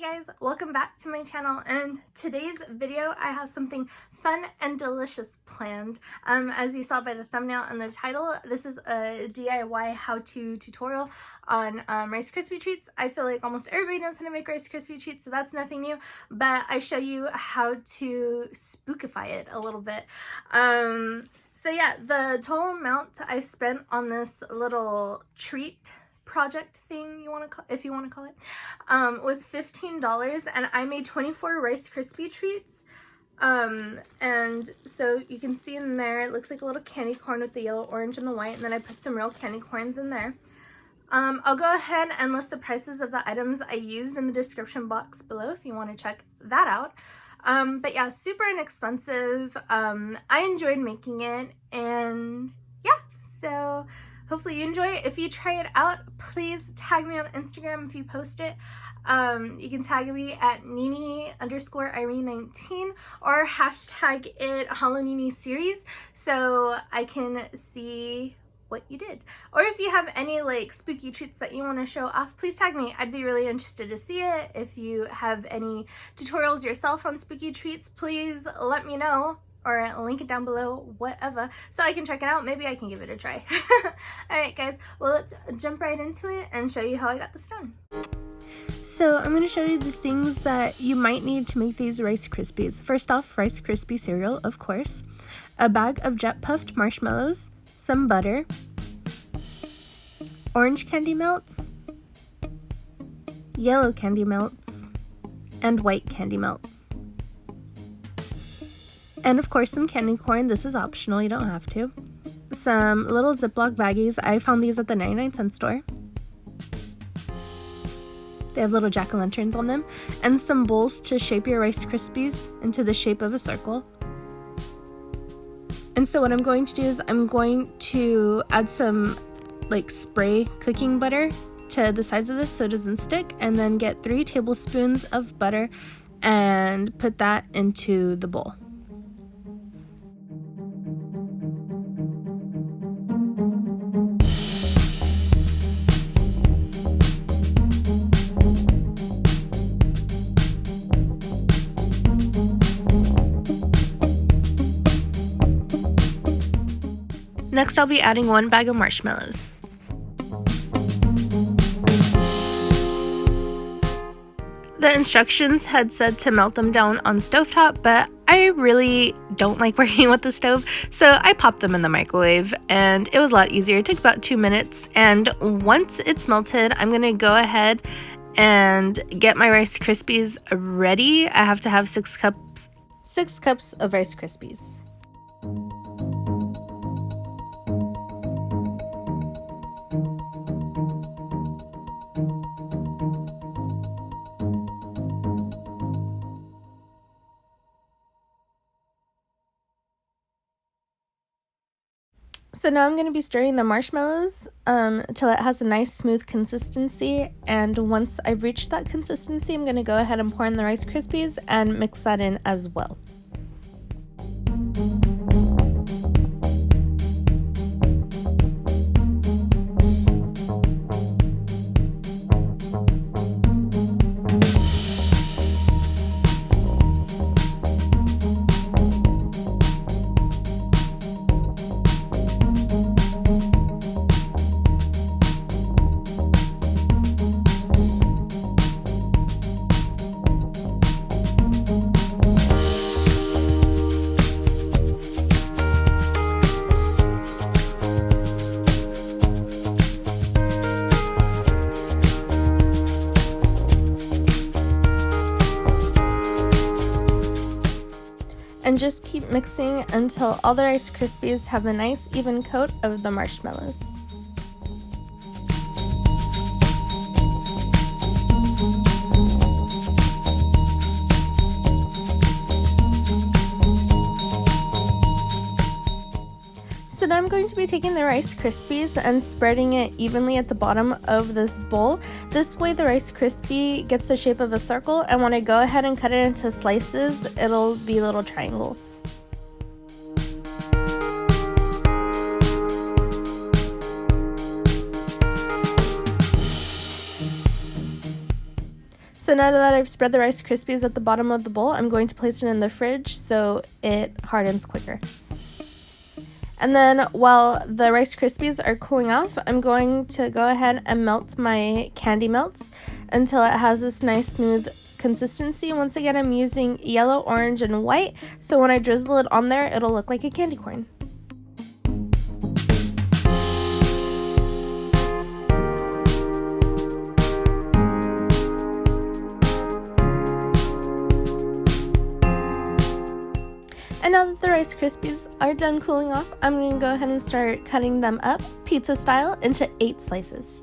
guys, welcome back to my channel, and in today's video I have something fun and delicious planned. As you saw by the thumbnail and the title, this is a DIY how-to tutorial on Rice Krispie treats. I feel like almost everybody knows how to make Rice Krispie treats, so that's nothing new, but I show you how to spookify it a little bit. So yeah, the total amount I spent on this little treat project thing, if you want to call it, was $15, and I made 24 Rice Krispie treats. And so you can see in there, it looks like a little candy corn with the yellow, orange, and the white, and then I put some real candy corns in there. I'll go ahead and list the prices of the items I used in the description box below if you want to check that out. But yeah, super inexpensive. I enjoyed making it, and yeah, so hopefully you enjoy it. If you try it out, please tag me on Instagram if you post it. You can tag me at Nini_Irene19 or hashtag it Hallownini series so I can see what you did. Or if you have any like spooky treats that you want to show off, please tag me. I'd be really interested to see it. If you have any tutorials yourself on spooky treats, please let me know, or link it down below, whatever, so I can check it out. Maybe I can give it a try. Alright guys, well, let's jump right into it and show you how I got this done. So I'm going to show you the things that you might need to make these Rice Krispies. First off, Rice Krispie cereal, of course, a bag of jet puffed marshmallows, some butter, orange candy melts, yellow candy melts, and white candy melts. And of course some candy corn. This is optional, you don't have to. Some little Ziploc baggies. I found these at the 99-cent store. They have little jack-o'-lanterns on them. And some bowls to shape your Rice Krispies into the shape of a circle. And so what I'm going to do is I'm going to add some like spray cooking butter to the sides of this so it doesn't stick, and then get 3 tablespoons of butter and put that into the bowl. Next, I'll be adding 1 bag of marshmallows. The instructions had said to melt them down on stovetop, but I really don't like working with the stove, so I popped them in the microwave, and it was a lot easier. It took about 2 minutes, and once it's melted, I'm going to go ahead and get my Rice Krispies ready. I have to have 6 cups of Rice Krispies. So now I'm going to be stirring the marshmallows until it has a nice smooth consistency, and once I've reached that consistency, I'm going to go ahead and pour in the Rice Krispies and mix that in as well. And just keep mixing until all the Rice Krispies have a nice even coat of the marshmallows. So now I'm going to be taking the Rice Krispies and spreading it evenly at the bottom of this bowl. This way the Rice Krispie gets the shape of a circle, and when I go ahead and cut it into slices, it'll be little triangles. So So now that I've spread the Rice Krispies at the bottom of the bowl, I'm going to place it in the fridge so it hardens quicker. And then while the Rice Krispies are cooling off, I'm going to go ahead and melt my candy melts until it has this nice smooth consistency. Once again, I'm using yellow, orange, and white, so when I drizzle it on there, it'll look like a candy corn. And now that the Rice Krispies are done cooling off, I'm going to go ahead and start cutting them up pizza style into 8 slices.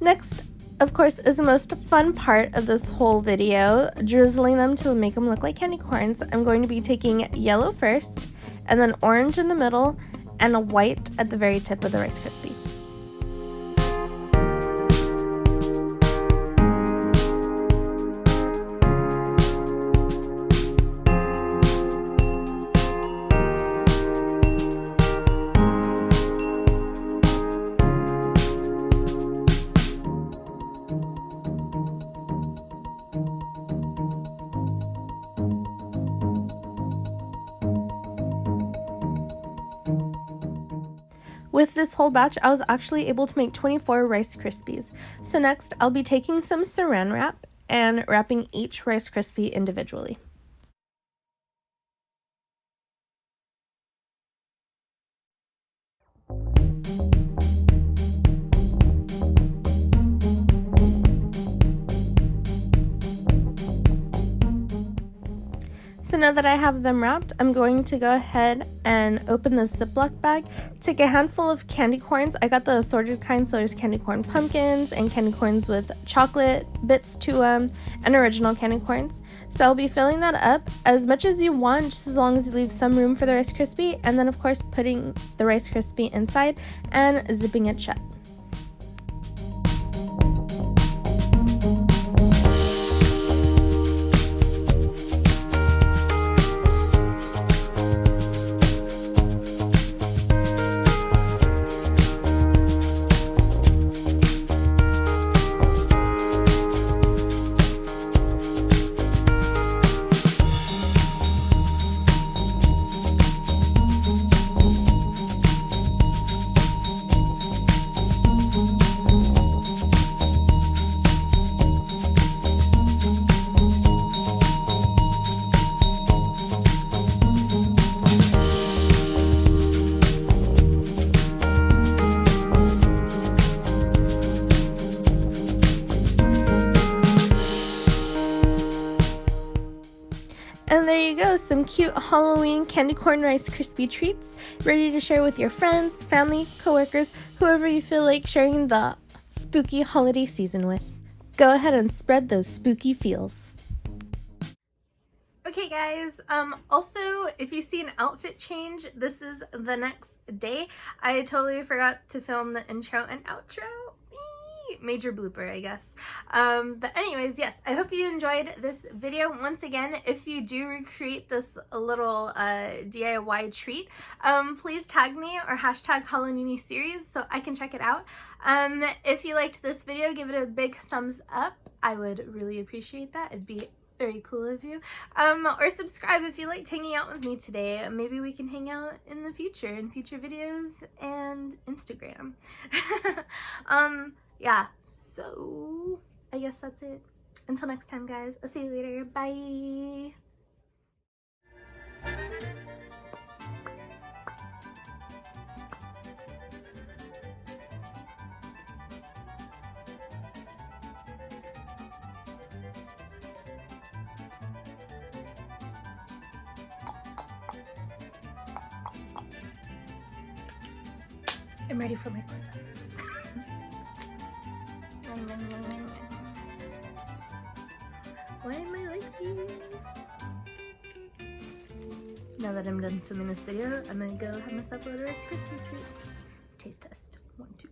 Next, of course, is the most fun part of this whole video, drizzling them to make them look like candy corns. I'm going to be taking yellow first, and then orange in the middle, and a white at the very tip of the Rice Krispie. With this whole batch, I was actually able to make 24 Rice Krispies. So next, I'll be taking some saran wrap and wrapping each Rice Krispie individually. So now that I have them wrapped, I'm going to go ahead and open the Ziploc bag, take a handful of candy corns. I got the assorted kind, so there's candy corn pumpkins and candy corns with chocolate bits to them, and original candy corns. So I'll be filling that up as much as you want, just as long as you leave some room for the Rice Krispie, and then of course putting the Rice Krispie inside and zipping it shut. And there you go, some cute Halloween candy corn Rice Krispie treats, ready to share with your friends, family, coworkers, whoever you feel like sharing the spooky holiday season with. Go ahead and spread those spooky feels. Okay guys, also if you see an outfit change, this is the next day. I totally forgot to film the intro and outro. Major blooper, I guess. But anyways, yes, I hope you enjoyed this video. Once again, if you do recreate this little DIY treat, please tag me or hashtag Hallownini series so I can check it out. If you liked this video, give it a big thumbs up. I would really appreciate that. It'd be very cool of you. Or subscribe if you liked hanging out with me today. Maybe we can hang out in the future, in future videos and Instagram. Yeah, so I guess that's it. Until next time, guys. I'll see you later. Bye. I'm ready for my close-up. Why am I like these? Now that I'm done filming this video, I'm gonna go have myself a Rice Krispie treat. Taste test. 1, 2.